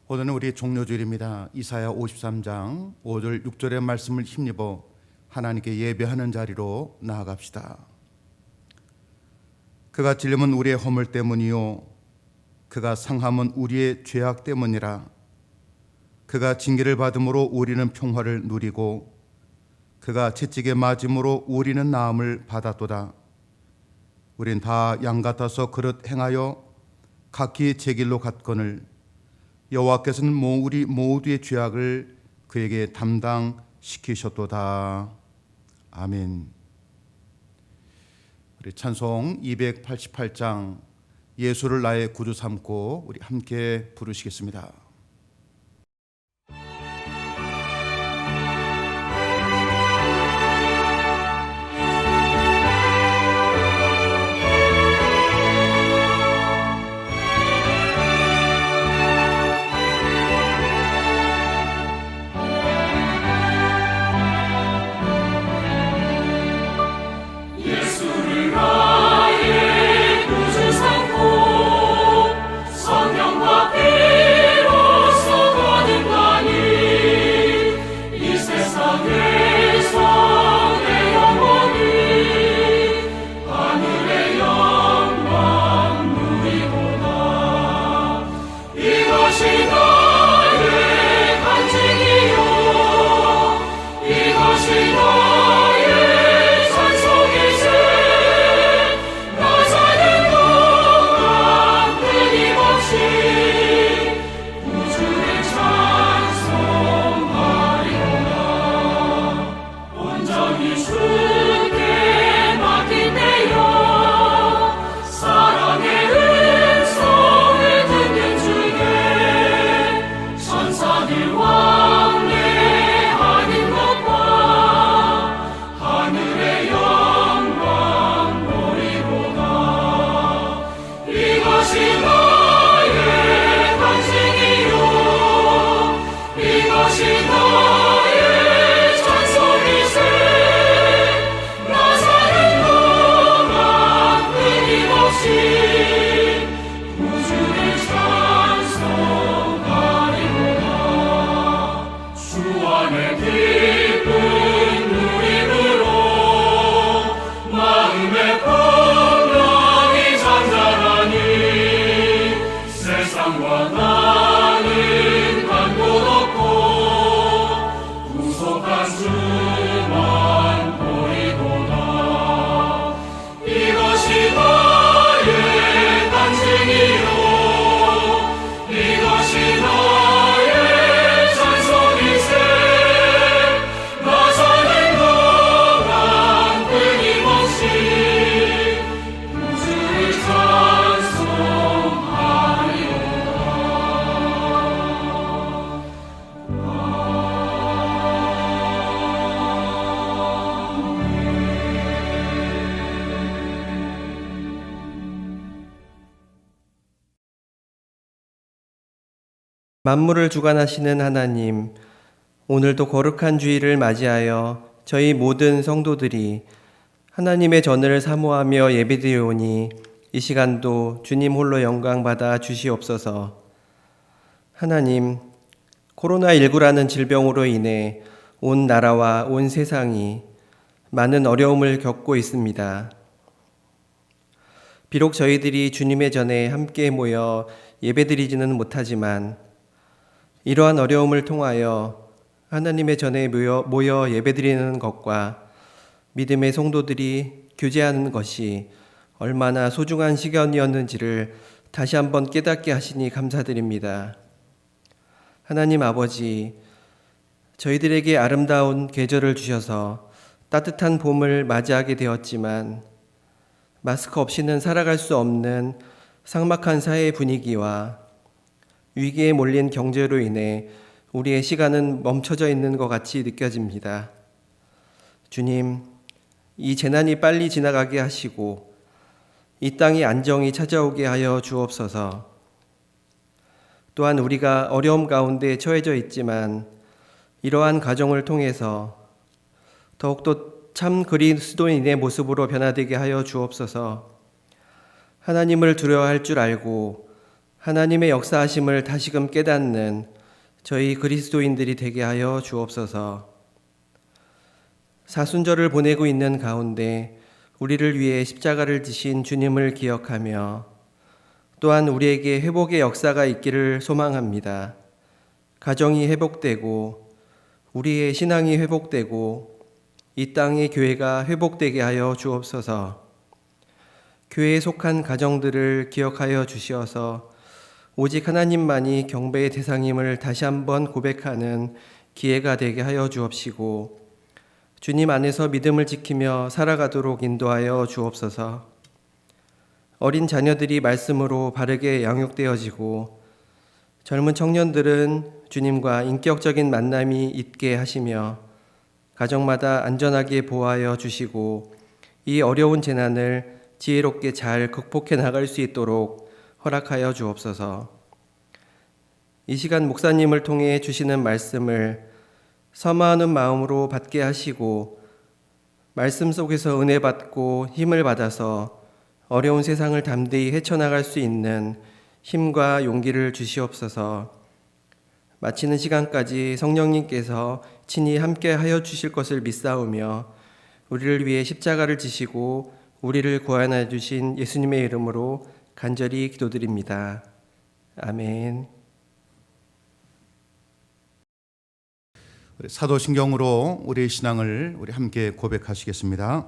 오늘은 우리 종료주일입니다. 이사야 53장 5절 6절의 말씀을 힘입어 하나님께 예배하는 자리로 나아갑시다. 그가 찔림은 우리의 허물 때문이요 그가 상함은 우리의 죄악 때문이라. 그가 징계를 받음으로 우리는 평화를 누리고 그가 채찍에 맞음으로 우리는 나음을 받았도다. 우린 다 양 같아서 그릇 행하여 각기 제 길로 갔거늘 여호와께서는 우리 모두의 죄악을 그에게 담당시키셨도다. 아멘. 우리 찬송 288장 예수를 나의 구주 삼고 우리 함께 부르시겠습니다. 만물을 주관하시는 하나님, 오늘도 거룩한 주일을 맞이하여 저희 모든 성도들이 하나님의 전을 사모하며 예배드리오니 이 시간도 주님 홀로 영광받아 주시옵소서. 하나님, 코로나19라는 질병으로 인해 온 나라와 온 세상이 많은 어려움을 겪고 있습니다. 비록 저희들이 주님의 전에 함께 모여 예배드리지는 못하지만 이러한 어려움을 통하여 하나님의 전에 모여 예배드리는 것과 믿음의 성도들이 교제하는 것이 얼마나 소중한 시간이었는지를 다시 한번 깨닫게 하시니 감사드립니다. 하나님 아버지, 저희들에게 아름다운 계절을 주셔서 따뜻한 봄을 맞이하게 되었지만 마스크 없이는 살아갈 수 없는 삭막한 사회 분위기와 위기에 몰린 경제로 인해 우리의 시간은 멈춰져 있는 것 같이 느껴집니다. 주님, 이 재난이 빨리 지나가게 하시고 이 땅에 안정이 찾아오게 하여 주옵소서. 또한 우리가 어려움 가운데 처해져 있지만 이러한 과정을 통해서 더욱더 참 그리스도인의 모습으로 변화되게 하여 주옵소서. 하나님을 두려워할 줄 알고 하나님의 역사하심을 다시금 깨닫는 저희 그리스도인들이 되게 하여 주옵소서. 사순절을 보내고 있는 가운데 우리를 위해 십자가를 지신 주님을 기억하며 또한 우리에게 회복의 역사가 있기를 소망합니다. 가정이 회복되고 우리의 신앙이 회복되고 이 땅의 교회가 회복되게 하여 주옵소서. 교회에 속한 가정들을 기억하여 주시어서 오직 하나님만이 경배의 대상임을 다시 한번 고백하는 기회가 되게 하여 주옵시고 주님 안에서 믿음을 지키며 살아가도록 인도하여 주옵소서. 어린 자녀들이 말씀으로 바르게 양육되어지고 젊은 청년들은 주님과 인격적인 만남이 있게 하시며 가정마다 안전하게 보호하여 주시고 이 어려운 재난을 지혜롭게 잘 극복해 나갈 수 있도록 허락하여 주옵소서. 이 시간 목사님을 통해 주시는 말씀을 사모하는 마음으로 받게 하시고 말씀 속에서 은혜 받고 힘을 받아서 어려운 세상을 담대히 헤쳐나갈 수 있는 힘과 용기를 주시옵소서. 마치는 시간까지 성령님께서 친히 함께 하여 주실 것을 믿사오며 우리를 위해 십자가를 지시고 우리를 구원해 주신 예수님의 이름으로 간절히 기도드립니다. 아멘. 사도신경으로 우리의 신앙을 우리 함께 고백하시겠습니다.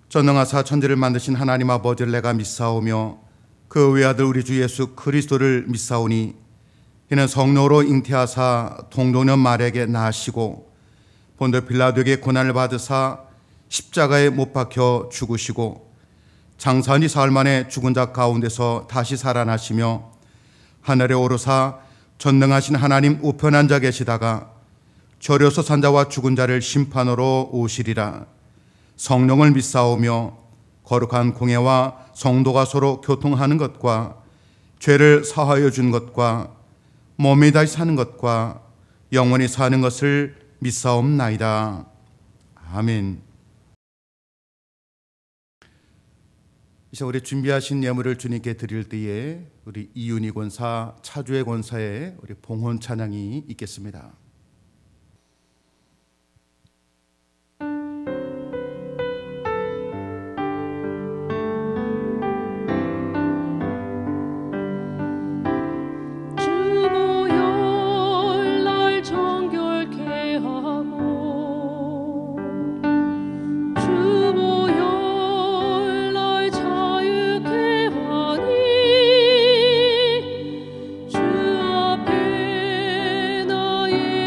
전능하사 천지를 만드신 하나님 아버지를 내가 믿사오며 그 외아들 우리 주 예수 그리스도를 믿사오니 이는 성령으로 잉태하사 동정년 말에게 낳으시고 본도 빌라도에게 고난을 받으사 십자가에 못 박혀 죽으시고 장사한 사흘 만에 죽은 자 가운데서 다시 살아나시며 하늘에 오르사 전능하신 하나님 우편에 앉아 계시다가 절여서 산 자와 죽은 자를 심판으로 오시리라. 성령을 믿사오며 거룩한 공예와 성도가 서로 교통하는 것과 죄를 사하여 준 것과 몸이 다시 사는 것과 영원히 사는 것을 믿사옵나이다. 아멘. 이제 우리 준비하신 예물을 주님께 드릴 때에 우리 이윤희 권사, 차주혜 권사의 우리 봉헌 찬양이 있겠습니다. 주 앞에 나의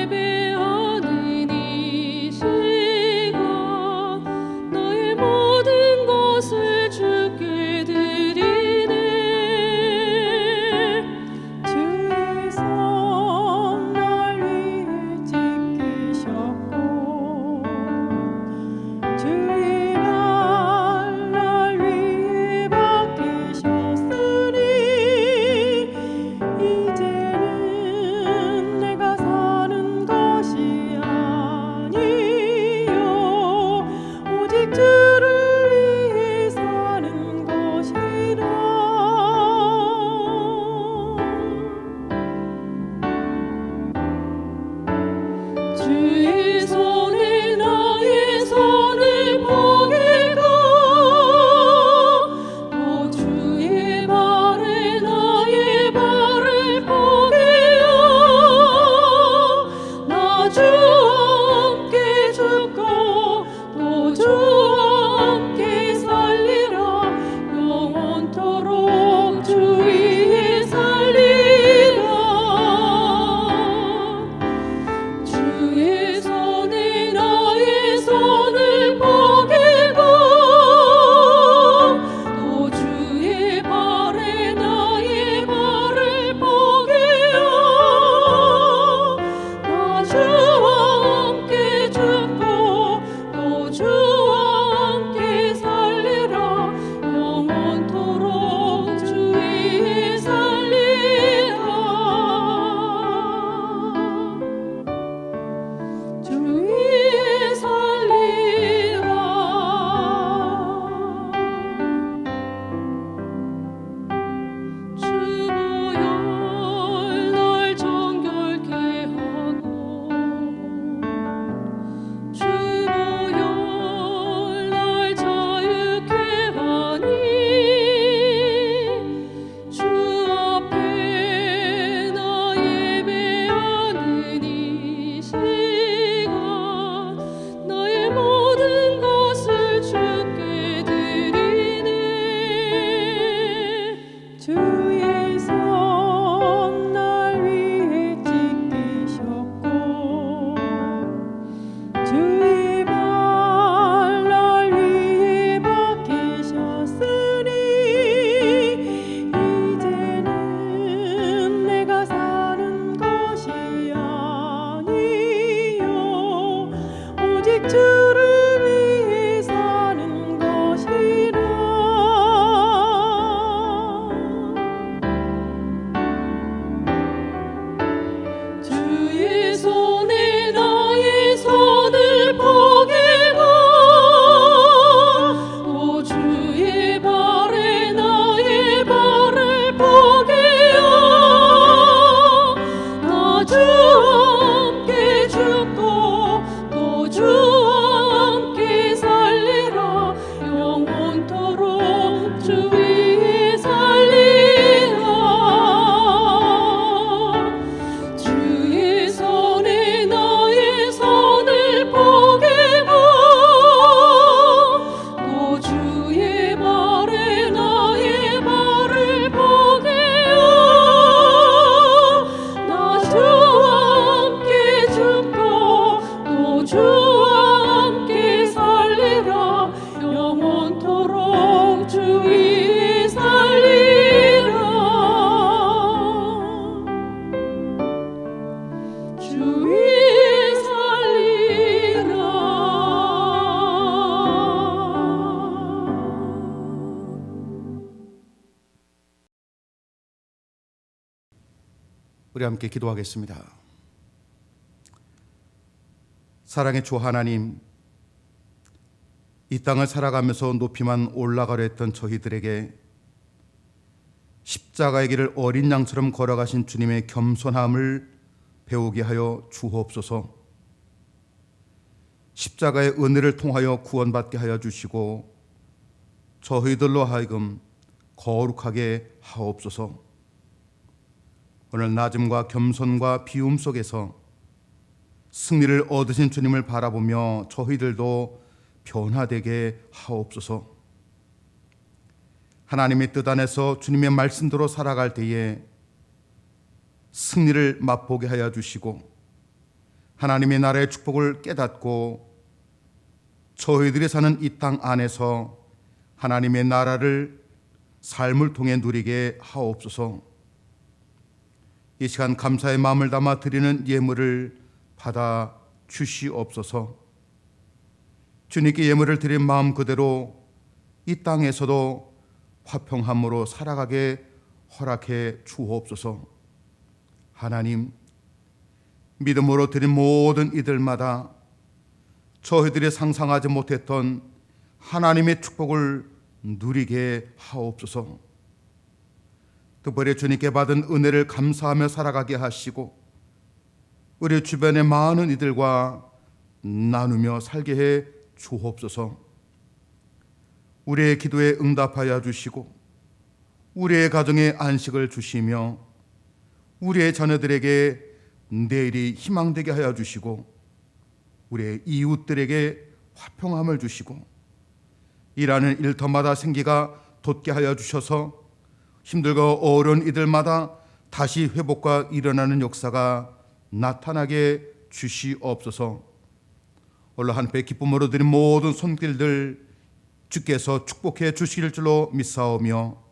주의 살리라 주의 살리라 우리 함께 기도하겠습니다. 사랑의 주 하나님, 이 땅을 살아가면서 높이만 올라가려 했던 저희들에게 십자가의 길을 어린 양처럼 걸어가신 주님의 겸손함을 배우게 하여 주옵소서. 십자가의 은혜를 통하여 구원받게 하여 주시고 저희들로 하여금 거룩하게 하옵소서. 오늘 낮음과 겸손과 비움 속에서 승리를 얻으신 주님을 바라보며 저희들도 변화되게 하옵소서. 하나님의 뜻 안에서 주님의 말씀대로 살아갈 때에 승리를 맛보게 하여 주시고 하나님의 나라의 축복을 깨닫고 저희들이 사는 이 땅 안에서 하나님의 나라를 삶을 통해 누리게 하옵소서. 이 시간 감사의 마음을 담아 드리는 예물을 받아 주시옵소서. 주님께 예물을 드린 마음 그대로 이 땅에서도 화평함으로 살아가게 허락해 주옵소서. 하나님, 믿음으로 드린 모든 이들마다 저희들이 상상하지 못했던 하나님의 축복을 누리게 하옵소서. 특별히 주님께 받은 은혜를 감사하며 살아가게 하시고 우리 주변의 많은 이들과 나누며 살게 해 주옵소서. 우리의 기도에 응답하여 주시고 우리의 가정에 안식을 주시며 우리의 자녀들에게 내일이 희망되게 하여 주시고 우리의 이웃들에게 화평함을 주시고 일하는 일터마다 생기가 돋게 하여 주셔서 힘들고 어려운 이들마다 다시 회복과 일어나는 역사가 나타나게 주시옵소서. 오늘 한패 기쁨으로 드린 모든 손길들 주께서 축복해 주실 줄로 믿사오며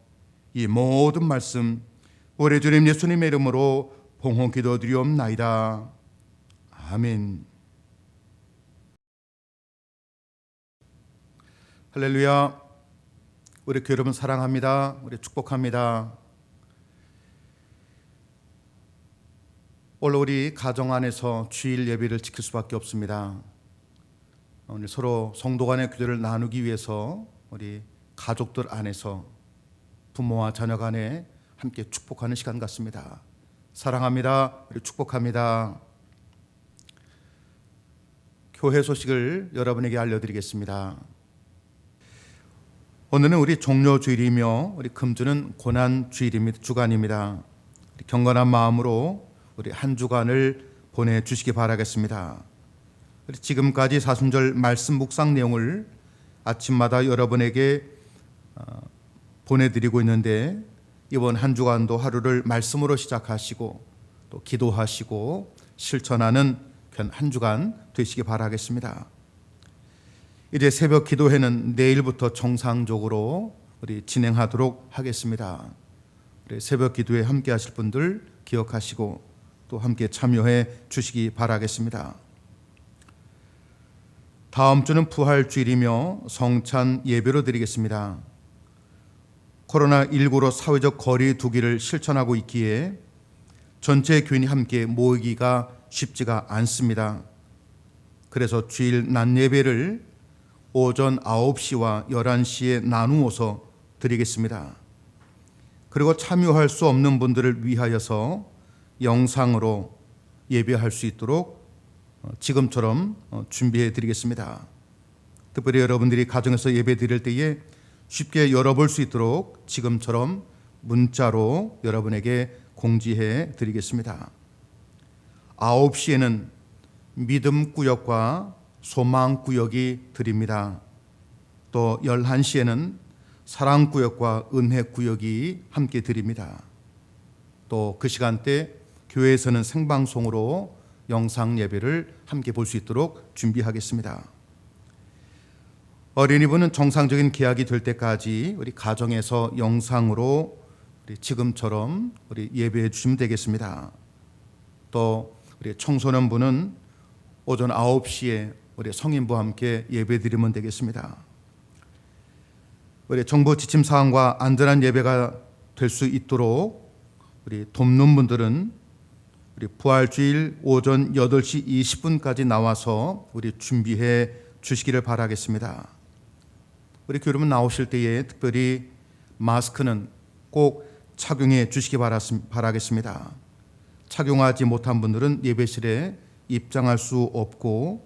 이 모든 말씀 우리 주님 예수님의 이름으로 봉헌 기도드리옵나이다. 아멘. 할렐루야. 우리 교회 여러분 사랑합니다. 우리 축복합니다. 오늘 우리 가정 안에서 주일 예배를 지킬 수밖에 없습니다. 오늘 서로 성도 간의 교제를 나누기 위해서 우리 가족들 안에서 부모와 자녀 간에 함께 축복하는 시간 같습니다. 사랑합니다. 우리 축복합니다. 교회 소식을 여러분에게 알려드리겠습니다. 오늘은 우리 종료주일이며 우리 금주는 고난주일입니다. 주간입니다. 경건한 마음으로 우리 한 주간을 보내주시기 바라겠습니다. 지금까지 사순절 말씀 묵상 내용을 아침마다 여러분에게 보내드리고 있는데 이번 한 주간도 하루를 말씀으로 시작하시고 또 기도하시고 실천하는 한 주간 되시기 바라겠습니다. 이제 새벽 기도회는 내일부터 정상적으로 우리 진행하도록 하겠습니다. 우리 새벽 기도회 함께 하실 분들 기억하시고 또 함께 참여해 주시기 바라겠습니다. 다음 주는 부활주일이며 성찬 예배로 드리겠습니다. 코로나19로 사회적 거리 두기를 실천하고 있기에 전체 교인이 함께 모이기가 쉽지가 않습니다. 그래서 주일 낮 예배를 오전 9시와 11시에 나누어서 드리겠습니다. 그리고 참여할 수 없는 분들을 위하여서 영상으로 예배할 수 있도록 지금처럼 준비해 드리겠습니다. 특별히 여러분들이 가정에서 예배 드릴 때에 쉽게 열어볼 수 있도록 지금처럼 문자로 여러분에게 공지해 드리겠습니다. 9시에는 믿음 구역과 소망 구역이 드립니다. 또 11시에는 사랑 구역과 은혜 구역이 함께 드립니다. 또 그 시간대 교회에서는 생방송으로 영상 예배를 함께 볼 수 있도록 준비하겠습니다. 어린이부는 정상적인 계약이 될 때까지 우리 가정에서 영상으로 우리 지금처럼 우리 예배해 주시면 되겠습니다. 또 우리 청소년부는 오전 9시에 우리 성인부와 함께 예배 드리면 되겠습니다. 우리 정부 지침 사항과 안전한 예배가 될 수 있도록 우리 돕는 분들은 우리 부활주일 오전 8시 20분까지 나와서 우리 준비해 주시기를 바라겠습니다. 우리 교회만 나오실 때에 특별히 마스크는 꼭 착용해 주시기 바라겠습니다. 착용하지 못한 분들은 예배실에 입장할 수 없고,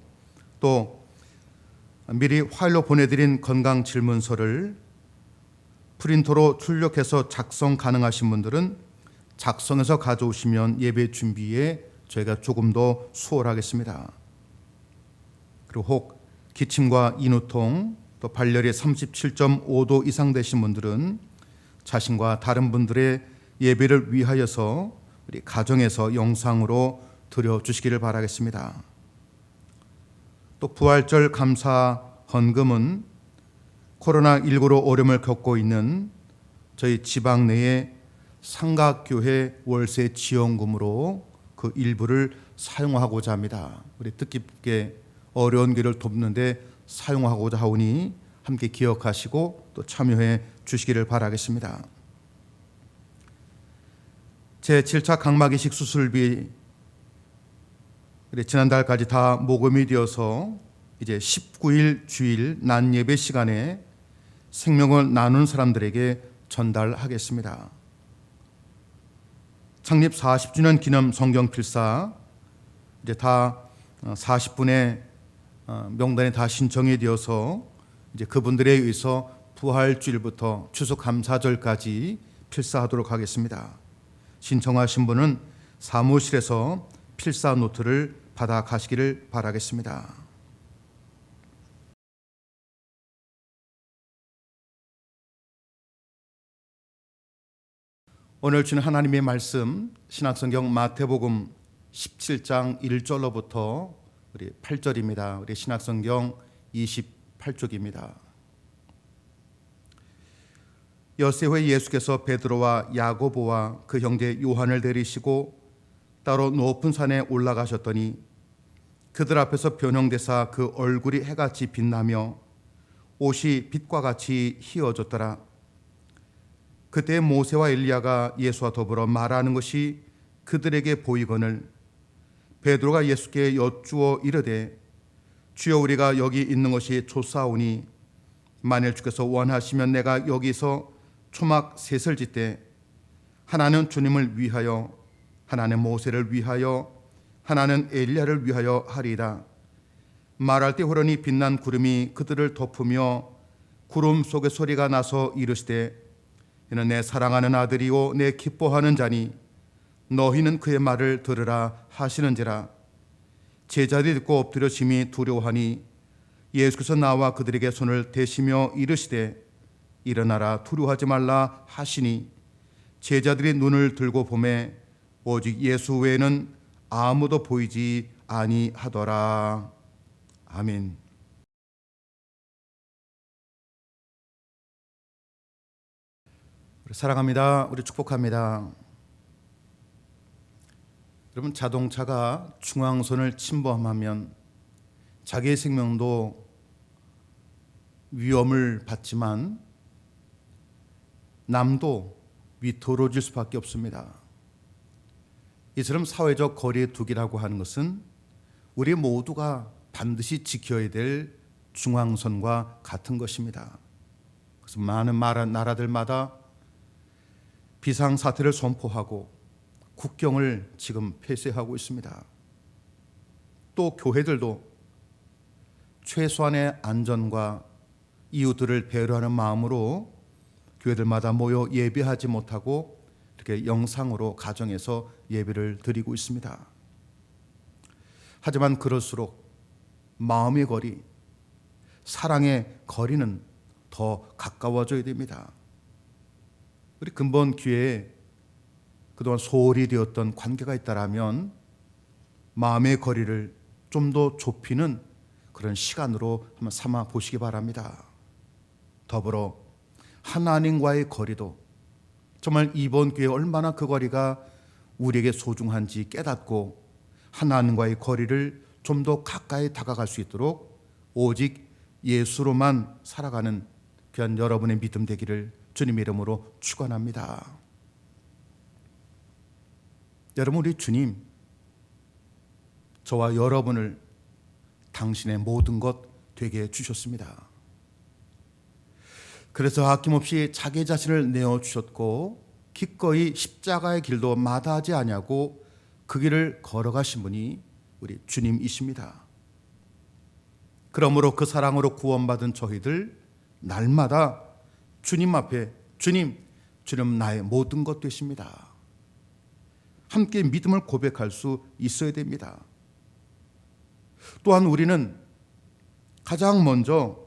또 미리 파일로 보내드린 건강 질문서를 프린터로 출력해서 작성 가능하신 분들은 작성해서 가져오시면 예배 준비에 저희가 조금 더 수월하겠습니다. 그리고 혹 기침과 인후통, 또 발열이 37.5도 이상 되신 분들은 자신과 다른 분들의 예배를 위하여서 우리 가정에서 영상으로 드려주시기를 바라겠습니다. 또 부활절 감사 헌금은 코로나19로 어려움을 겪고 있는 저희 지방 내의 삼각교회 월세 지원금으로 그 일부를 사용하고자 합니다. 우리 뜻깊게 어려운 교회를 돕는데 사용하고자 하오니 함께 기억하시고 또 참여해 주시기를 바라겠습니다. 제7차 각막이식 수술비 지난달까지 다 모금이 되어서 이제 19일 주일 난 예배 시간에 생명을 나눈 사람들에게 전달하겠습니다. 창립 40주년 기념 성경 필사 이제 다 40분의 명단에 다 신청이 되어서 이제 그분들에 의해서 부활주일부터 추수감사절까지 필사하도록 하겠습니다. 신청하신 분은 사무실에서 필사 노트를 받아 가시기를 바라겠습니다. 오늘 주는 하나님의 말씀 신약성경 마태복음 17장 1절로부터 우리 8절입니다. 우리 신약성경 28쪽입니다. 엿새 후에 예수께서 베드로와 야고보와 그 형제 요한을 데리시고 따로 높은 산에 올라가셨더니 그들 앞에서 변형되사 그 얼굴이 해같이 빛나며 옷이 빛과 같이 희어졌더라. 그때 모세와 엘리야가 예수와 더불어 말하는 것이 그들에게 보이거늘 베드로가 예수께 여쭈어 이르되 주여 우리가 여기 있는 것이 좋사오니 만일 주께서 원하시면 내가 여기서 초막 셋을 짓되 하나는 주님을 위하여 하나는 모세를 위하여 하나는 엘리야를 위하여 하리이다. 말할 때 호련히 빛난 구름이 그들을 덮으며 구름 속에 소리가 나서 이르시되 이는 내 사랑하는 아들이요 내 기뻐하는 자니 너희는 그의 말을 들으라 하시는지라. 제자들이 듣고 엎드려 심히 두려워하니 예수께서 나와 그들에게 손을 대시며 이르시되 일어나라 두려워하지 말라 하시니 제자들이 눈을 들고 보매 오직 예수 외에는 아무도 보이지 아니하더라. 아멘. 사랑합니다. 우리 축복합니다. 여러분, 자동차가 중앙선을 침범하면 자기의 생명도 위험을 받지만 남도 위태로워질 수밖에 없습니다. 이처럼 사회적 거리두기라고 하는 것은 우리 모두가 반드시 지켜야 될 중앙선과 같은 것입니다. 그래서 많은 나라들마다 비상사태를 선포하고 국경을 지금 폐쇄하고 있습니다. 또 교회들도 최소한의 안전과 이웃들을 배려하는 마음으로 교회들마다 모여 예배하지 못하고 이렇게 영상으로 가정에서 예배를 드리고 있습니다. 하지만 그럴수록 마음의 거리, 사랑의 거리는 더 가까워져야 됩니다. 우리 근본 교회에 그동안 소홀히 되었던 관계가 있다라면 마음의 거리를 좀 더 좁히는 그런 시간으로 한번 삼아 보시기 바랍니다. 더불어 하나님과의 거리도 정말 이번 교회 얼마나 그 거리가 우리에게 소중한지 깨닫고 하나님과의 거리를 좀 더 가까이 다가갈 수 있도록 오직 예수로만 살아가는 귀한 여러분의 믿음 되기를 주님의 이름으로 축원합니다. 여러분, 우리 주님, 저와 여러분을 당신의 모든 것 되게 해주셨습니다. 그래서 아낌없이 자기 자신을 내어주셨고 기꺼이 십자가의 길도 마다하지 아니하고 그 길을 걸어가신 분이 우리 주님이십니다. 그러므로 그 사랑으로 구원받은 저희들 날마다 주님 앞에 주님 나의 모든 것 되십니다. 함께 믿음을 고백할 수 있어야 됩니다. 또한 우리는 가장 먼저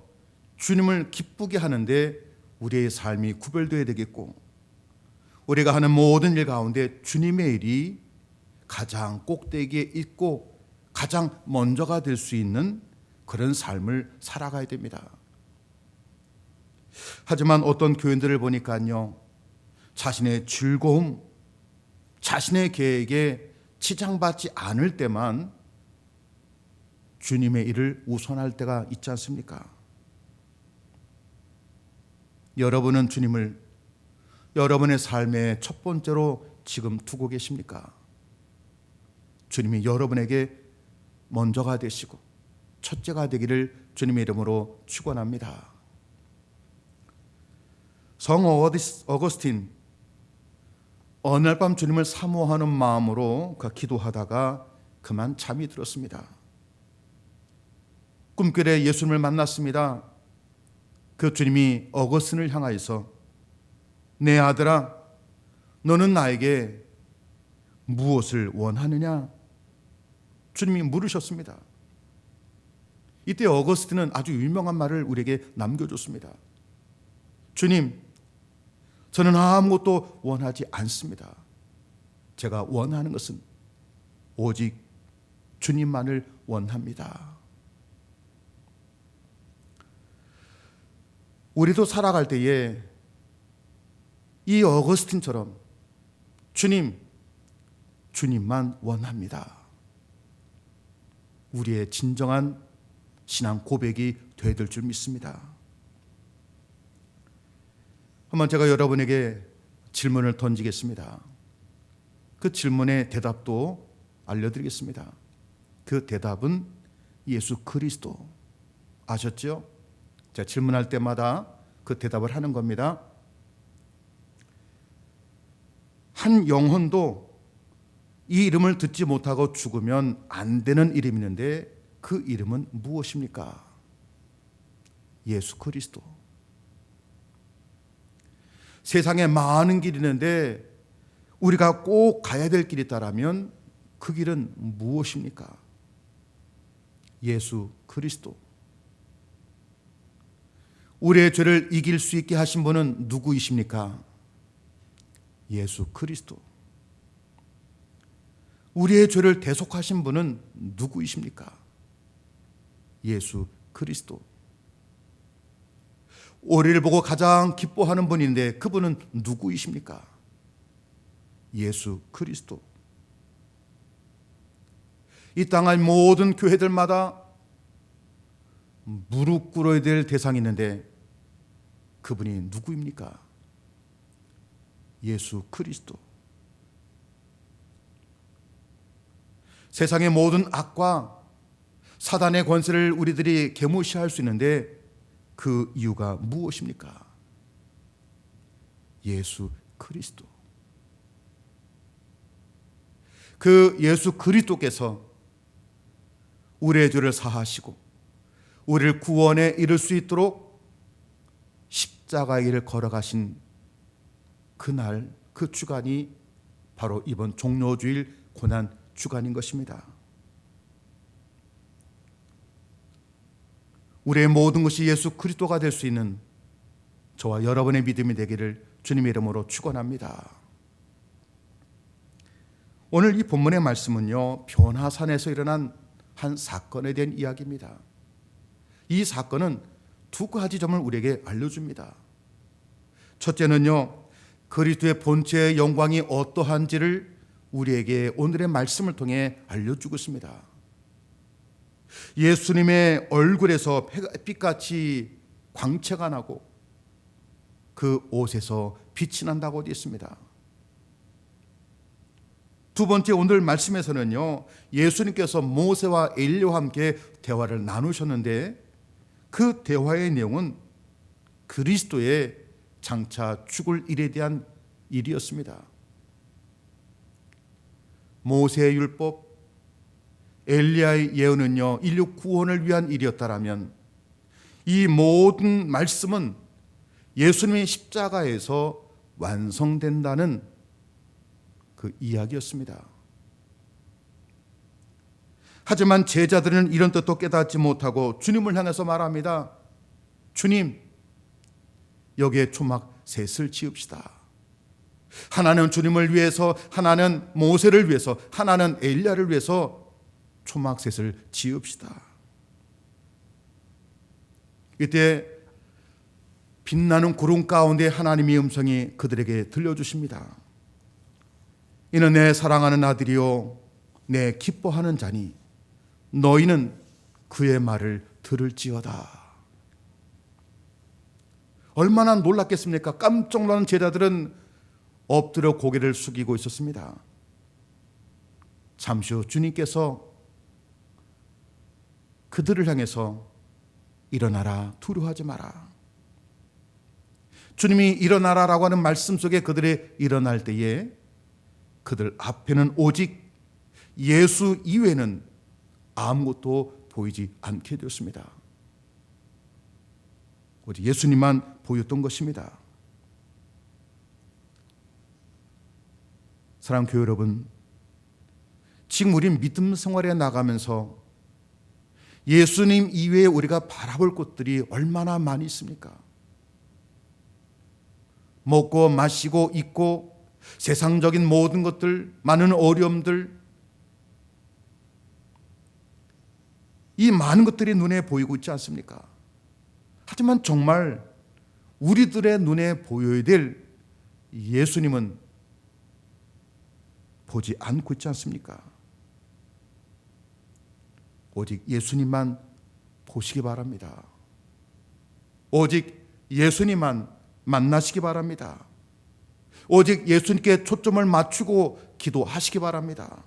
주님을 기쁘게 하는데 우리의 삶이 구별되어야 되겠고, 우리가 하는 모든 일 가운데 주님의 일이 가장 꼭대기에 있고 가장 먼저가 될 수 있는 그런 삶을 살아가야 됩니다. 하지만 어떤 교인들을 보니까요, 자신의 즐거움, 자신의 계획에 지장받지 않을 때만 주님의 일을 우선할 때가 있지 않습니까? 여러분은 주님을 여러분의 삶의 첫 번째로 지금 두고 계십니까? 주님이 여러분에게 먼저가 되시고 첫째가 되기를 주님의 이름으로 축원합니다. 성 어거스틴, 어느 날 밤 주님을 사모하는 마음으로 기도하다가 그만 잠이 들었습니다. 꿈결에 예수님을 만났습니다. 그 주님이 어거스틴을 향하여서 내 아들아, 너는 나에게 무엇을 원하느냐? 주님이 물으셨습니다. 이때 어거스틴은 아주 유명한 말을 우리에게 남겨줬습니다. 주님, 저는 아무것도 원하지 않습니다. 제가 원하는 것은 오직 주님만을 원합니다. 우리도 살아갈 때에 이 어거스틴처럼 주님만 원합니다. 우리의 진정한 신앙 고백이 되어야 될 줄 믿습니다. 한번 제가 여러분에게 질문을 던지겠습니다. 그 질문의 대답도 알려드리겠습니다. 그 대답은 예수 그리스도. 아셨죠? 제가 질문할 때마다 그 대답을 하는 겁니다. 한 영혼도 이 이름을 듣지 못하고 죽으면 안 되는 이름이 있는데 그 이름은 무엇입니까? 예수 그리스도. 세상에 많은 길이 있는데 우리가 꼭 가야 될 길이 있다라면 그 길은 무엇입니까? 예수 그리스도. 우리의 죄를 이길 수 있게 하신 분은 누구이십니까? 예수 그리스도. 우리의 죄를 대속하신 분은 누구이십니까? 예수 그리스도. 우리를 보고 가장 기뻐하는 분인데 그분은 누구이십니까? 예수 그리스도. 이 땅의 모든 교회들마다 무릎 꿇어야 될 대상이 있는데 그분이 누구입니까? 예수 그리스도. 세상의 모든 악과 사단의 권세를 우리들이 개무시할 수 있는데 그 이유가 무엇입니까? 예수 그리스도. 그 예수 그리스도께서 우리의 죄를 사하시고 우리를 구원에 이를 수 있도록 십자가의 길을 걸어가신 그날, 그 주간이 바로 이번 종료주일 고난 주간인 것입니다. 우리의 모든 것이 예수 그리스도가 될 수 있는 저와 여러분의 믿음이 되기를 주님의 이름으로 축원합니다. 오늘 이 본문의 말씀은요, 변화산에서 일어난 한 사건에 대한 이야기입니다. 이 사건은 두 가지 점을 우리에게 알려줍니다. 첫째는요, 그리스도의 본체의 영광이 어떠한지를 우리에게 오늘의 말씀을 통해 알려주고 있습니다. 예수님의 얼굴에서 빛같이 광채가 나고 그 옷에서 빛이 난다고 되어 있습니다. 두 번째, 오늘 말씀에서는요, 예수님께서 모세와 엘리야와 함께 대화를 나누셨는데 그 대화의 내용은 그리스도의 장차 죽을 일에 대한 일이었습니다. 모세의 율법, 엘리야의 예언은요, 인류 구원을 위한 일이었다라면 이 모든 말씀은 예수님의 십자가에서 완성된다는 그 이야기였습니다. 하지만 제자들은 이런 뜻도 깨닫지 못하고 주님을 향해서 말합니다. 주님, 여기에 초막 셋을 지읍시다. 하나는 주님을 위해서, 하나는 모세를 위해서, 하나는 엘리야를 위해서 초막 셋을 지읍시다. 이때 빛나는 구름 가운데 하나님의 음성이 그들에게 들려주십니다. 이는 내 사랑하는 아들이요 내 기뻐하는 자니 너희는 그의 말을 들을지어다. 얼마나 놀랐겠습니까? 깜짝 놀란 제자들은 엎드려 고개를 숙이고 있었습니다. 잠시 후 주님께서 그들을 향해서 일어나라, 두려워하지 마라. 주님이 일어나라라고 하는 말씀 속에 그들이 일어날 때에 그들 앞에는 오직 예수 이외에는 아무것도 보이지 않게 되었습니다. 오직 예수님만 보였던 것입니다. 사랑하는 교회 여러분, 지금 우리 믿음 생활에 나가면서 예수님 이외에 우리가 바라볼 것들이 얼마나 많이 있습니까? 먹고 마시고 입고 세상적인 모든 것들, 많은 어려움들, 이 많은 것들이 눈에 보이고 있지 않습니까? 하지만 정말 우리들의 눈에 보여야 될 예수님은 보지 않고 있지 않습니까? 오직 예수님만 보시기 바랍니다. 오직 예수님만 만나시기 바랍니다. 오직 예수님께 초점을 맞추고 기도하시기 바랍니다.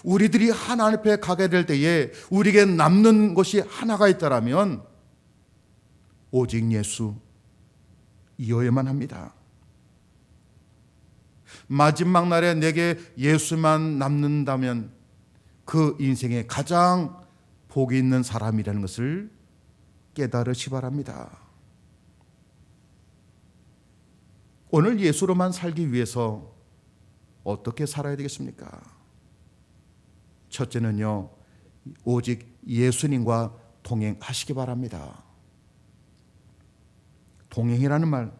우리들이 하나님 앞에 가게 될 때에 우리에게 남는 것이 하나가 있다면 오직 예수 이어야만 합니다. 마지막 날에 내게 예수만 남는다면 그 인생에 가장 복이 있는 사람이라는 것을 깨달으시 바랍니다. 오늘 예수로만 살기 위해서 어떻게 살아야 되겠습니까? 첫째는요, 오직 예수님과 동행하시기 바랍니다. 동행이라는 말,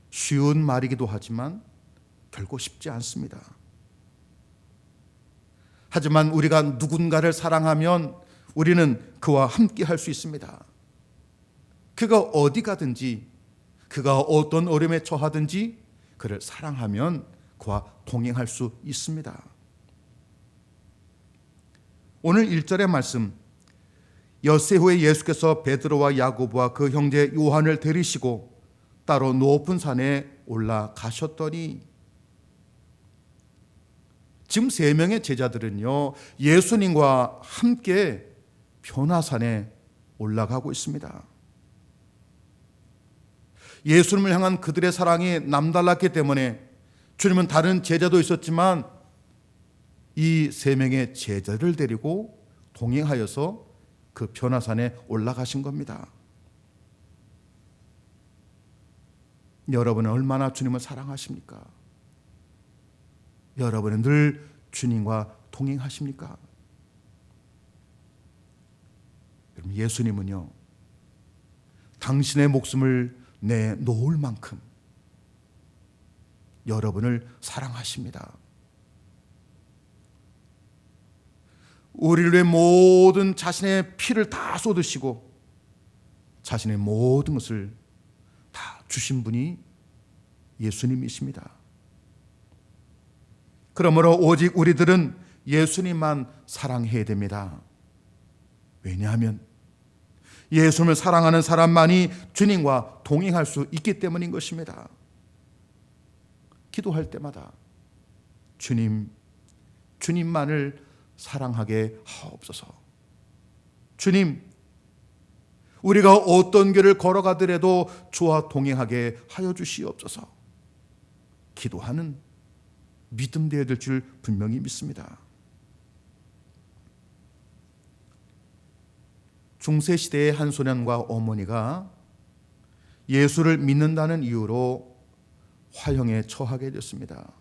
쉬운 말이기도 하지만 결코 쉽지 않습니다. 하지만 우리가 누군가를 사랑하면 우리는 그와 함께 할 수 있습니다. 그가 어디 가든지, 그가 어떤 어려움에 처하든지 그를 사랑하면 그와 동행할 수 있습니다. 오늘 1절의 말씀, 엿새 후에 예수께서 베드로와 야고보와 그 형제 요한을 데리시고 따로 높은 산에 올라가셨더니, 지금 3명의 제자들은요, 예수님과 함께 변화산에 올라가고 있습니다. 예수님을 향한 그들의 사랑이 남달랐기 때문에 주님은 다른 제자도 있었지만 이 3명의 제자를 데리고 동행하여서 그 변화산에 올라가신 겁니다. 여러분은 얼마나 주님을 사랑하십니까? 여러분은 늘 주님과 동행하십니까? 여러분, 예수님은요, 당신의 목숨을 내놓을 만큼 여러분을 사랑하십니다. 우리를 위해 모든 자신의 피를 다 쏟으시고 자신의 모든 것을 다 주신 분이 예수님이십니다. 그러므로 오직 우리들은 예수님만 사랑해야 됩니다. 왜냐하면 예수님을 사랑하는 사람만이 주님과 동행할 수 있기 때문인 것입니다. 기도할 때마다 주님, 주님만을 사랑하게 하옵소서. 주님, 우리가 어떤 길을 걸어가더라도 주와 동행하게 하여 주시옵소서. 기도하는 믿음 되어야 될 줄 분명히 믿습니다. 중세시대의 한 소년과 어머니가 예수를 믿는다는 이유로 화형에 처하게 됐습니다.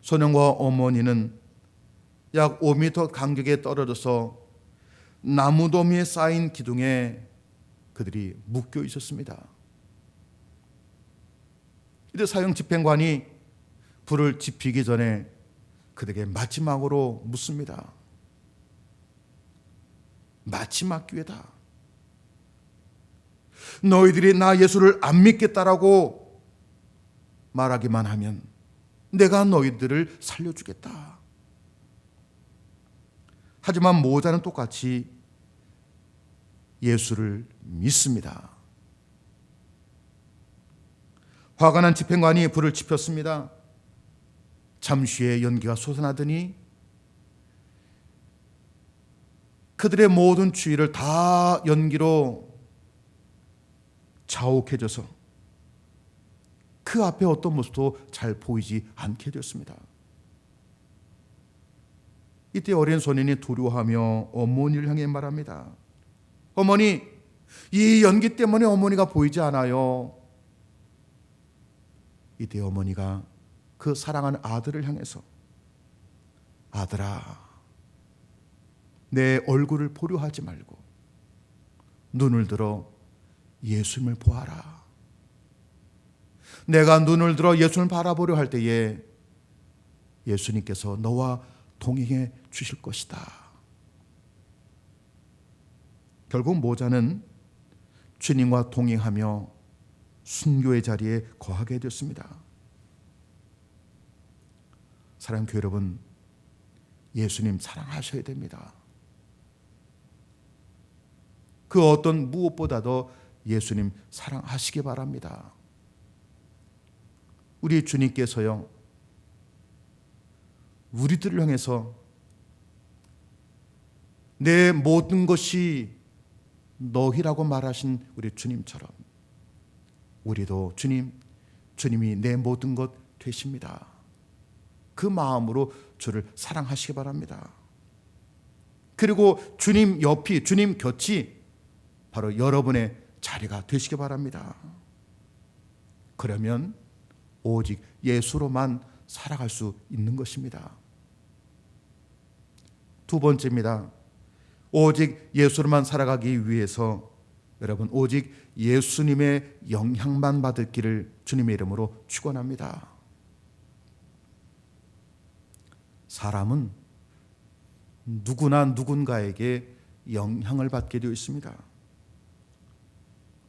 소년과 어머니는 약 5m 간격에 떨어져서 나무더미에 쌓인 기둥에 그들이 묶여 있었습니다. 이때 사형 집행관이 불을 지피기 전에 그들에게 마지막으로 묻습니다. 마지막 기회다. 너희들이 나 예수를 안 믿겠다라고 말하기만 하면 내가 너희들을 살려주겠다. 하지만 모자는 똑같이 예수를 믿습니다. 화가 난 집행관이 불을 지폈습니다. 잠시 후에 연기가 솟아나더니 그들의 모든 주위를 다 연기로 자욱해져서 그 앞에 어떤 모습도 잘 보이지 않게 되었습니다. 이때 어린 소년이 두려워하며 어머니를 향해 말합니다. 어머니, 이 연기 때문에 어머니가 보이지 않아요. 이때 어머니가 그 사랑하는 아들을 향해서 아들아, 내 얼굴을 보려 하지 말고 눈을 들어 예수님을 보아라. 내가 눈을 들어 예수님을 바라보려 할 때에 예수님께서 너와 동행해 주실 것이다. 결국 모자는 주님과 동행하며 순교의 자리에 거하게 되었습니다. 사랑하는 교회 여러분, 예수님 사랑하셔야 됩니다. 그 어떤 무엇보다도 예수님 사랑하시기 바랍니다. 우리 주님께서요, 우리들을 향해서 내 모든 것이 너희라고 말하신 우리 주님처럼 우리도 주님이 내 모든 것 되십니다. 그 마음으로 주를 사랑하시기 바랍니다. 그리고 주님 옆이, 주님 곁이 바로 여러분의 자리가 되시기 바랍니다. 그러면 오직 예수로만 살아갈 수 있는 것입니다. 두 번째입니다. 오직 예수로만 살아가기 위해서 여러분 오직 예수님의 영향만 받을 길을 주님의 이름으로 축원합니다. 사람은 누구나 누군가에게 영향을 받게 되어 있습니다.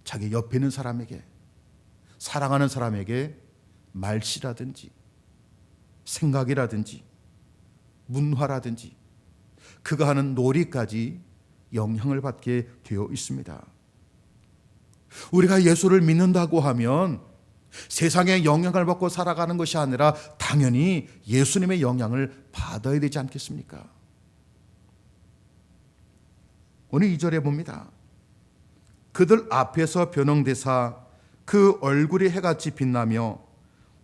자기 옆에 있는 사람에게, 사랑하는 사람에게 말씨라든지 생각이라든지 문화라든지 그가 하는 놀이까지 영향을 받게 되어 있습니다. 우리가 예수를 믿는다고 하면 세상의 영향을 받고 살아가는 것이 아니라 당연히 예수님의 영향을 받아야 되지 않겠습니까? 오늘 2절에 봅니다. 그들 앞에서 변형되사 그 얼굴이 해같이 빛나며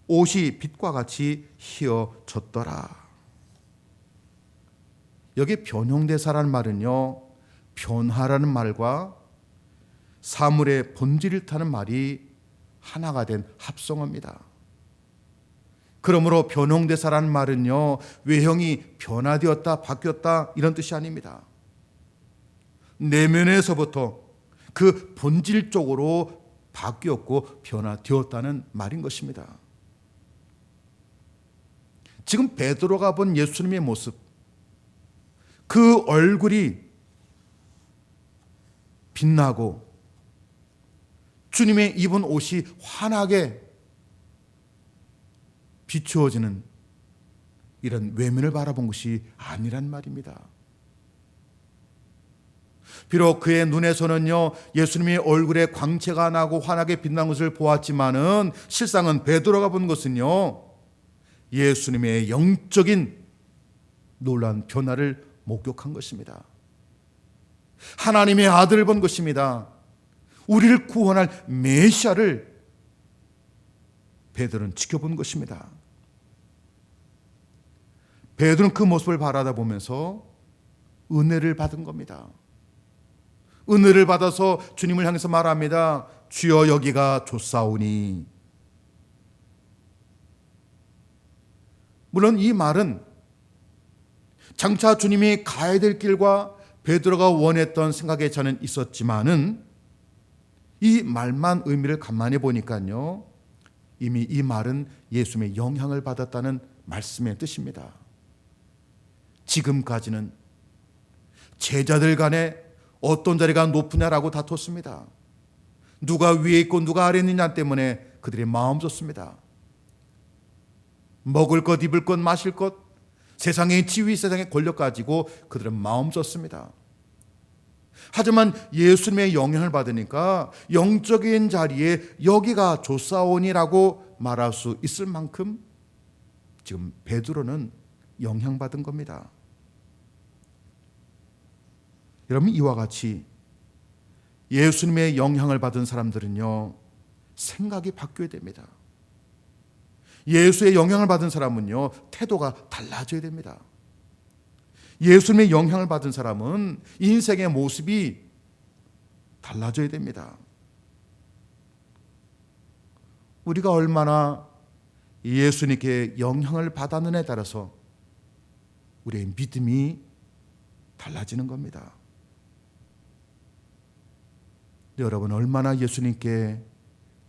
옷이 빛과 같이 휘어졌더라. 여기 변형되사라는 말은요, 변화라는 말과 사물의 본질을 타는 말이 하나가 된 합성어입니다. 그러므로 변형되사라는 말은요, 외형이 변화되었다, 바뀌었다 이런 뜻이 아닙니다. 내면에서부터 그 본질적으로 바뀌었고 변화되었다는 말인 것입니다. 지금 베드로가 본 예수님의 모습, 그 얼굴이 빛나고 주님의 입은 옷이 환하게 비추어지는 이런 외면을 바라본 것이 아니란 말입니다. 비록 그의 눈에서는요, 예수님의 얼굴에 광채가 나고 환하게 빛난 것을 보았지만은 실상은 베드로가 본 것은요, 예수님의 영적인 놀라운 변화를 목격한 것입니다. 하나님의 아들을 본 것입니다. 우리를 구원할 메시아를 베드로는 지켜본 것입니다. 베드로는 그 모습을 바라다 보면서 은혜를 받은 겁니다. 은혜를 받아서 주님을 향해서 말합니다. 주여 여기가 좋사오니. 물론 이 말은 장차 주님이 가야 될 길과 베드로가 원했던 생각에 저는 있었지만은 이 말만 의미를 간만히 보니까요, 이미 이 말은 예수님의 영향을 받았다는 말씀의 뜻입니다. 지금까지는 제자들 간에 어떤 자리가 높으냐라고 다퉜습니다. 누가 위에 있고 누가 아래에 있느냐 때문에 그들의 마음 줬습니다. 먹을 것, 입을 것, 마실 것, 세상의 지위, 세상의 권력 가지고 그들은 마음 줬습니다. 하지만 예수님의 영향을 받으니까 영적인 자리에 여기가 좋사오니라고 말할 수 있을 만큼 지금 베드로는 영향받은 겁니다. 여러분, 이와 같이 예수님의 영향을 받은 사람들은요, 생각이 바뀌어야 됩니다. 예수의 영향을 받은 사람은요, 태도가 달라져야 됩니다. 예수님의 영향을 받은 사람은 인생의 모습이 달라져야 됩니다. 우리가 얼마나 예수님께 영향을 받았느냐에 따라서 우리의 믿음이 달라지는 겁니다. 여러분, 얼마나 예수님께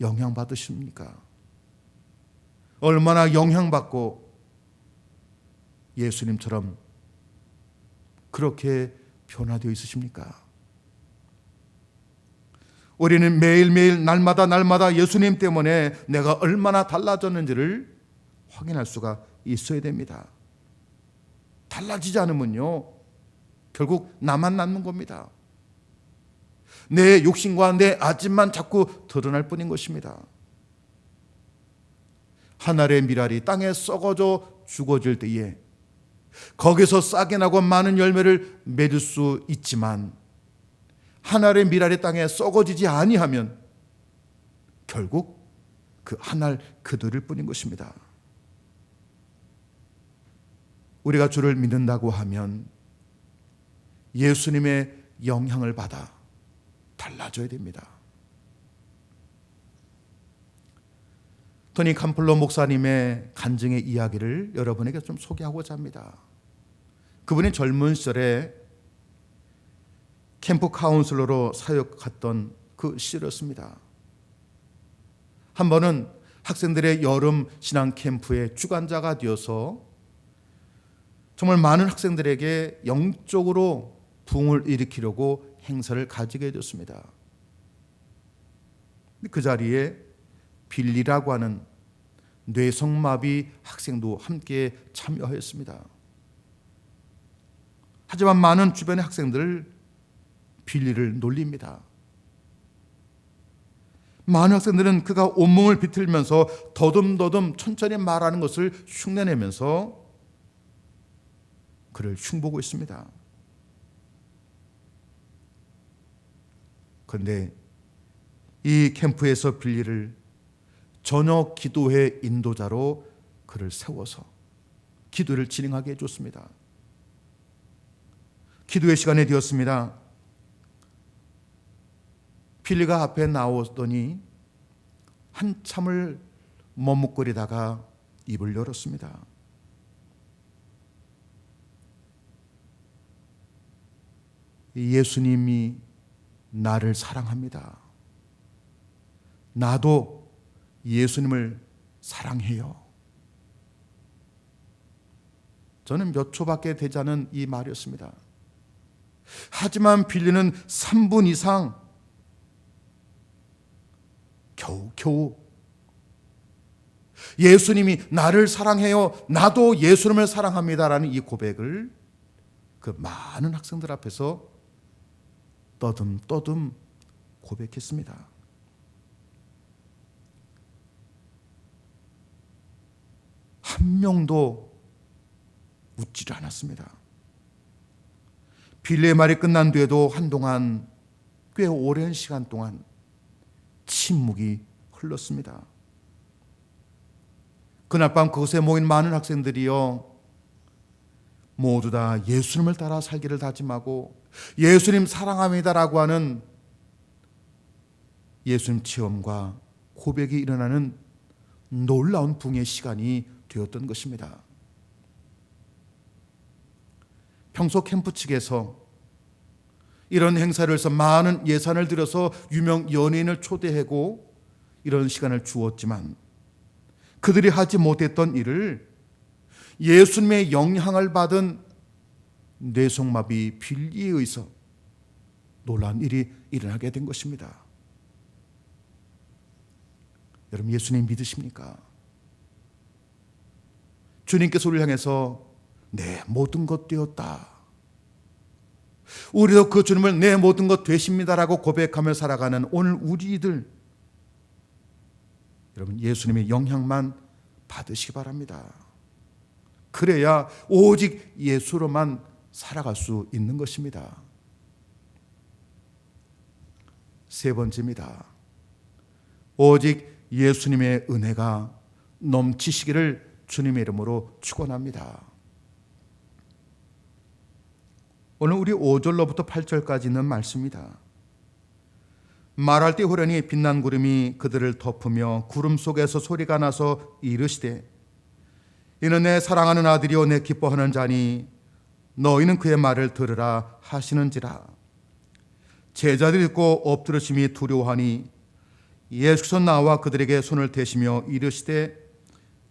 영향받으십니까? 얼마나 영향받고 예수님처럼 그렇게 변화되어 있으십니까? 우리는 매일매일 날마다 예수님 때문에 내가 얼마나 달라졌는지를 확인할 수가 있어야 됩니다. 달라지지 않으면요, 결국 나만 남는 겁니다. 내 욕심과 내 아집만 자꾸 드러날 뿐인 것입니다. 한 알의 밀알이 땅에 썩어져 죽어질 때에 거기서 싹이 나고 많은 열매를 맺을 수 있지만, 한 알의 밀알이 땅에 썩어지지 아니하면 결국 그 한 알 그대로일 뿐인 것입니다. 우리가 주를 믿는다고 하면 예수님의 영향을 받아 달라져야 됩니다. 토니 캄플러 목사님의 간증의 이야기를 여러분에게 좀 소개하고자 합니다. 그분이 젊은 시절에 캠프 카운슬러로 사역했던 그 시절이었습니다. 한 번은 학생들의 여름 신앙 캠프의 주관자가 되어서 정말 많은 학생들에게 영적으로 부흥을 일으키려고 행사를 가지게 해줬습니다. 그 자리에 빌리라고 하는 뇌성마비 학생도 함께 참여하였습니다. 하지만 많은 주변의 학생들을 빌리를 놀립니다. 많은 학생들은 그가 온몸을 비틀면서 더듬더듬 천천히 말하는 것을 흉내내면서 그를 흉보고 있습니다. 그런데 이 캠프에서 빌리를 저녁 기도회 인도자로 그를 세워서 기도를 진행하게 해줬습니다. 기도의 시간이 되었습니다. 빌리가 앞에 나오더니 한참을 머뭇거리다가 입을 열었습니다. 예수님이 나를 사랑합니다. 나도 예수님을 사랑해요. 저는 몇 초밖에 되지 않은 이 말이었습니다. 하지만 빌리는 3분 이상 겨우 예수님이 나를 사랑해요, 나도 예수님을 사랑합니다라는 이 고백을 그 많은 학생들 앞에서 떠듬 고백했습니다. 한 명도 웃지를 않았습니다. 빌리의 말이 끝난 뒤에도 한동안 꽤 오랜 시간 동안 침묵이 흘렀습니다. 그날 밤 그곳에 모인 많은 학생들이요, 모두 다 예수님을 따라 살기를 다짐하고 예수님 사랑합니다라고 하는 예수님 체험과 고백이 일어나는 놀라운 붕의 시간이 되었던 것입니다. 평소 캠프 측에서 이런 행사를 해서 많은 예산을 들여서 유명 연예인을 초대하고 이런 시간을 주었지만 그들이 하지 못했던 일을 예수님의 영향을 받은 뇌성마비 빌리에 의해서 놀라운 일이 일어나게 된 것입니다. 여러분, 예수님 믿으십니까? 주님께서 우리를 향해서 내 모든 것 되었다, 우리도 그 주님을 내 모든 것 되십니다라고 고백하며 살아가는 오늘 우리들, 여러분 예수님의 영향만 받으시기 바랍니다. 그래야 오직 예수로만 살아갈 수 있는 것입니다. 세 번째입니다. 오직 예수님의 은혜가 넘치시기를 주님의 이름으로 축원합니다. 오늘 우리 5절로부터 8절까지 있는 말씀입니다. 말할 때 호련히 빛난 구름이 그들을 덮으며 구름 속에서 소리가 나서 이르시되 이는 내 사랑하는 아들이요 내 기뻐하는 자니 너희는 그의 말을 들으라 하시는지라. 제자들이 듣고 엎드러심이 두려워하니 예수께서 나와 그들에게 손을 대시며 이르시되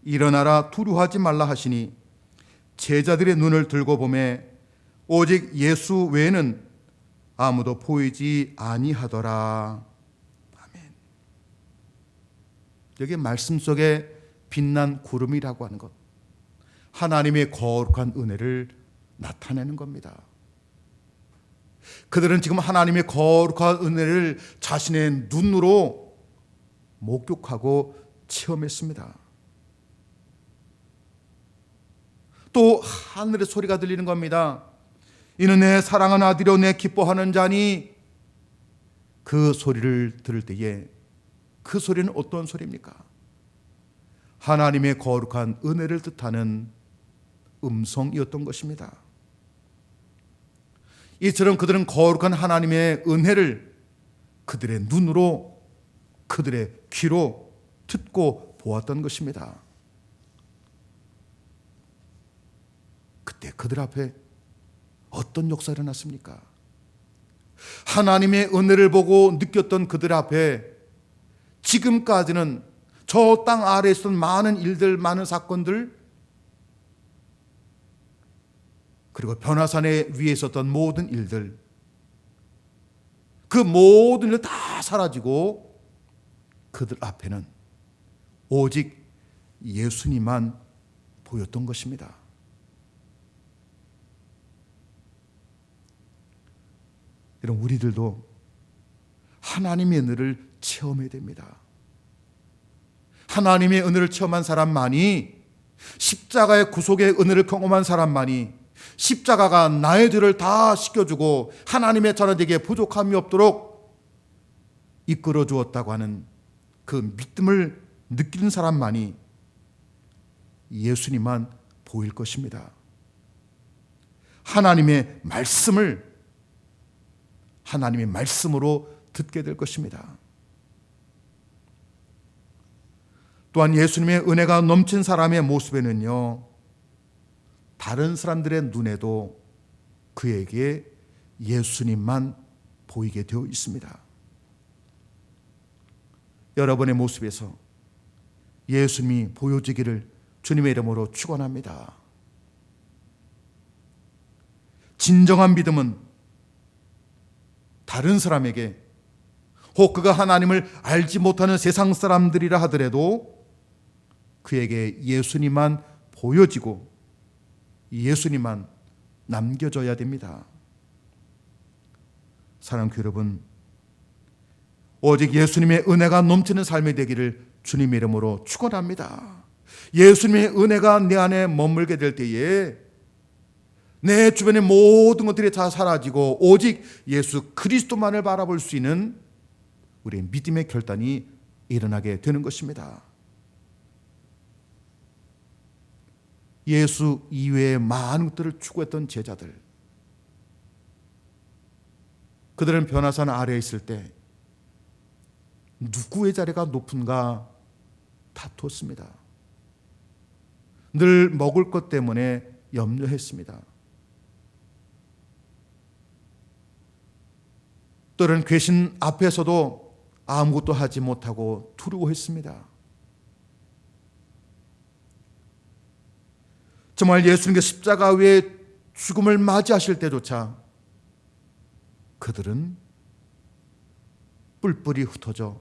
일어나라 두려워하지 말라 하시니 제자들의 눈을 들고 보매 오직 예수 외에는 아무도 보이지 아니하더라. 아멘. 여기 말씀 속에 빛난 구름이라고 하는 것, 하나님의 거룩한 은혜를 나타내는 겁니다. 그들은 지금 하나님의 거룩한 은혜를 자신의 눈으로 목격하고 체험했습니다. 또 하늘의 소리가 들리는 겁니다. 이는 내 사랑하는 아들이요 내 기뻐하는 자니. 그 소리를 들을 때에 그 소리는 어떤 소리입니까? 하나님의 거룩한 은혜를 뜻하는 음성이었던 것입니다. 이처럼 그들은 거룩한 하나님의 은혜를 그들의 눈으로, 그들의 귀로 듣고 보았던 것입니다. 그때 그들 앞에 어떤 역사가 일어났습니까? 하나님의 은혜를 보고 느꼈던 그들 앞에 지금까지는 저 땅 아래에 있었던 많은 일들, 많은 사건들, 그리고 변화산에 위에 있었던 모든 일들, 그 모든 일 다 사라지고 그들 앞에는 오직 예수님만 보였던 것입니다. 여러분, 우리들도 하나님의 은혜를 체험해야 됩니다. 하나님의 은혜를 체험한 사람만이, 십자가의 구속의 은혜를 경험한 사람만이 십자가가 나의 죄를 다 씻겨주고 하나님의 자녀에게 부족함이 없도록 이끌어 주었다고 하는 그 믿음을 느끼는 사람만이 예수님만 보일 것입니다. 하나님의 말씀을 하나님의 말씀으로 듣게 될 것입니다. 또한 예수님의 은혜가 넘친 사람의 모습에는요, 다른 사람들의 눈에도 그에게 예수님만 보이게 되어 있습니다. 여러분의 모습에서 예수님이 보여지기를 주님의 이름으로 축원합니다. 진정한 믿음은 다른 사람에게, 혹 그가 하나님을 알지 못하는 세상 사람들이라 하더라도 그에게 예수님만 보여지고 예수님만 남겨져야 됩니다. 사랑하는 교회 여러분, 오직 예수님의 은혜가 넘치는 삶이 되기를 주님 이름으로 축원합니다. 예수님의 은혜가 내 안에 머물게 될 때에 내 주변의 모든 것들이 다 사라지고 오직 예수 그리스도만을 바라볼 수 있는 우리의 믿음의 결단이 일어나게 되는 것입니다. 예수 이외의 많은 것들을 추구했던 제자들, 그들은 변화산 아래에 있을 때 누구의 자리가 높은가 다투었습니다. 늘 먹을 것 때문에 염려했습니다. 또는 귀신 앞에서도 아무것도 하지 못하고 두려워했습니다. 정말 예수님께 십자가 위에 죽음을 맞이하실 때조차 그들은 뿔뿔이 흩어져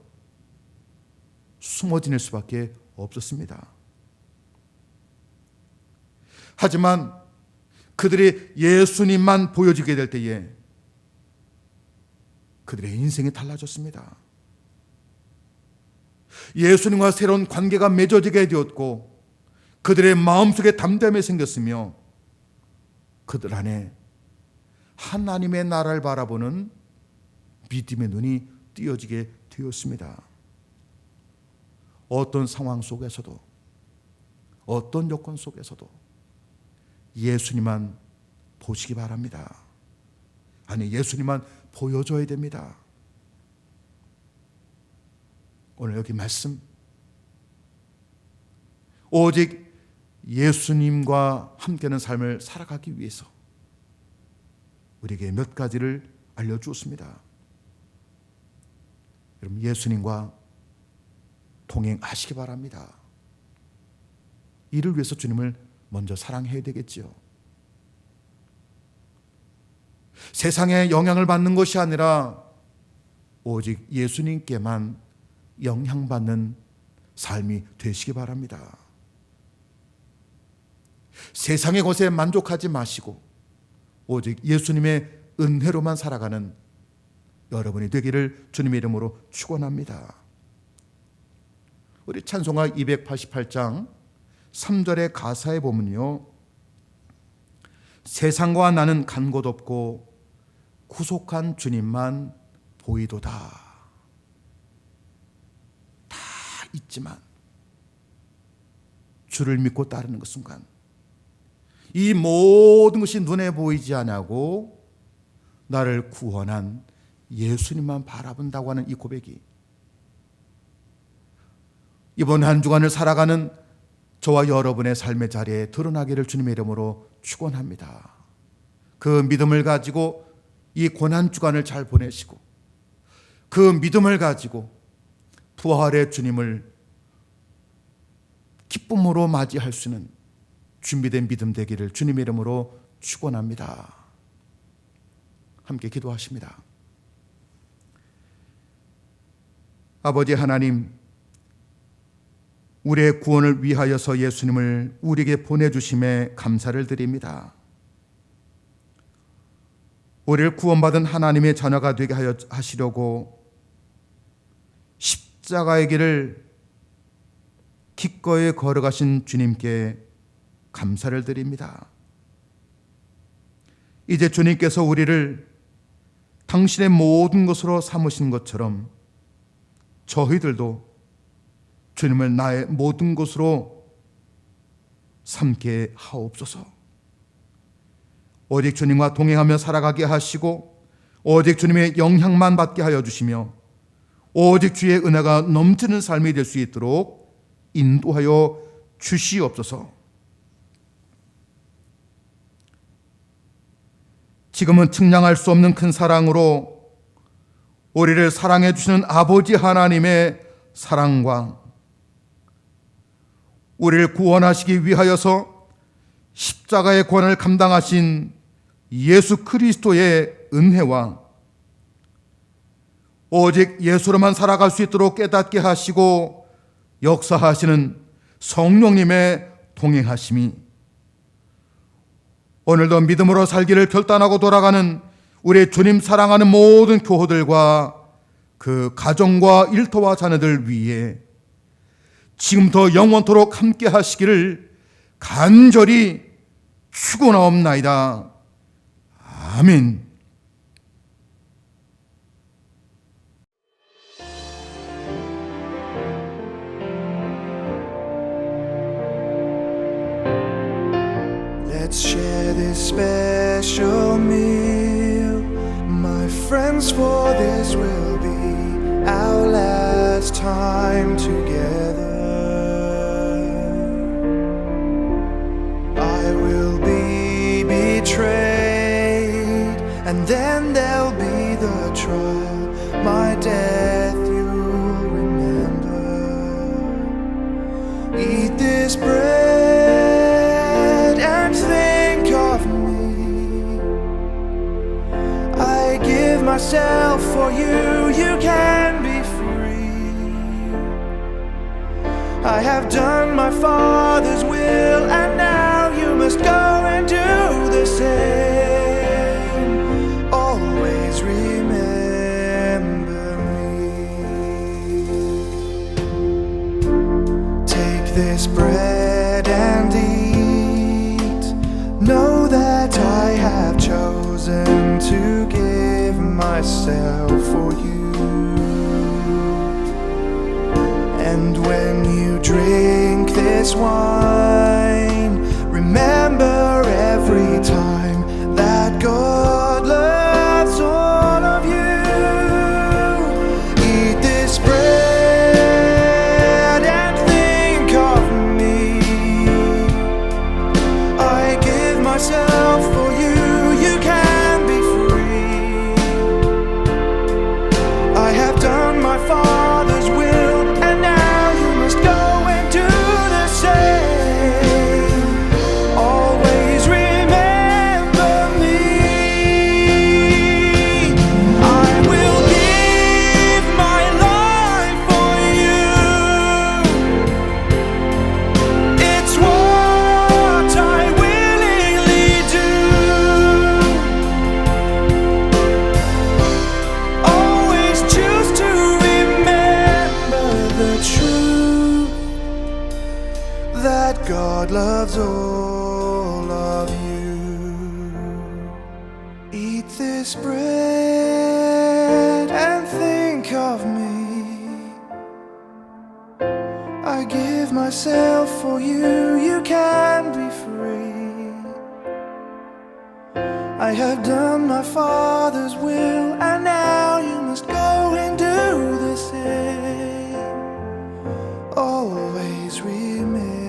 숨어 지낼 수밖에 없었습니다. 하지만 그들이 예수님만 보여지게 될 때에 그들의 인생이 달라졌습니다. 예수님과 새로운 관계가 맺어지게 되었고 그들의 마음속에 담대함이 생겼으며 그들 안에 하나님의 나라를 바라보는 믿음의 눈이 띄어지게 되었습니다. 어떤 상황 속에서도, 어떤 여건 속에서도 예수님만 보시기 바랍니다. 아니, 예수님만 보여줘야 됩니다. 오늘 여기 말씀, 오직 예수님과 함께하는 삶을 살아가기 위해서 우리에게 몇 가지를 알려주었습니다. 여러분, 예수님과 동행하시기 바랍니다. 이를 위해서 주님을 먼저 사랑해야 되겠지요. 세상에 영향을 받는 것이 아니라 오직 예수님께만 영향받는 삶이 되시기 바랍니다. 세상의 것에 만족하지 마시고 오직 예수님의 은혜로만 살아가는 여러분이 되기를 주님의 이름으로 축원합니다. 우리 찬송가 288장 3절의 가사에 보면요, 세상과 나는 간 곳 없고 구속한 주님만 보이도다. 다 있지만 주를 믿고 따르는 그 순간 이 모든 것이 눈에 보이지 않고 나를 구원한 예수님만 바라본다고 하는 이 고백이 이번 한 주간을 살아가는 저와 여러분의 삶의 자리에 드러나기를 주님의 이름으로 축원합니다. 그 믿음을 가지고 이 고난 주간을 잘 보내시고 그 믿음을 가지고 부활의 주님을 기쁨으로 맞이할 수 있는 준비된 믿음 되기를 주님의 이름으로 축원합니다. 함께 기도하십니다. 아버지 하나님, 우리의 구원을 위하여서 예수님을 우리에게 보내주심에 감사를 드립니다. 우리를 구원받은 하나님의 자녀가 되게 하시려고 십자가의 길을 기꺼이 걸어가신 주님께 감사를 드립니다. 이제 주님께서 우리를 당신의 모든 것으로 삼으신 것처럼 저희들도 주님을 나의 모든 것으로 삼게 하옵소서. 오직 주님과 동행하며 살아가게 하시고 오직 주님의 영향만 받게 하여 주시며 오직 주의 은혜가 넘치는 삶이 될 수 있도록 인도하여 주시옵소서. 지금은 측량할 수 없는 큰 사랑으로 우리를 사랑해 주시는 아버지 하나님의 사랑과 우리를 구원하시기 위하여서 십자가의 고난을 감당하신 예수 그리스도의 은혜와 오직 예수로만 살아갈 수 있도록 깨닫게 하시고 역사하시는 성령님의 동행하심이 오늘도 믿음으로 살기를 결단하고 돌아가는 우리 주님 사랑하는 모든 교우들과 그 가정과 일터와 자녀들 위해 지금부터 영원토록 함께 하시기를 간절히 축원하옵나이다. 아멘. Let's share this special meal, my friends, for this will be our last time together. I will be betrayed, and then there'll be the trial, my death you'll remember. Eat this bread and think of me. I give myself for you, you can be free. I have done my Father's will, and now you must go and do the same. Always remember me. Take this bread and eat. Know that I have chosen to give myself for you. And when you drink this wine, remember every time that God loves all of you. Eat this bread and think of me. I give myself for you, you can be free. I have done my Father's will, and now you must go and do the same. Always remember me. I will give my life for you. It's what I willingly do. Always choose to remember the truth that God loves all of you. Eat this bread and think of me. I give myself for you, you can be free. I have done my Father's will, and now you must go and do the same. Always remember.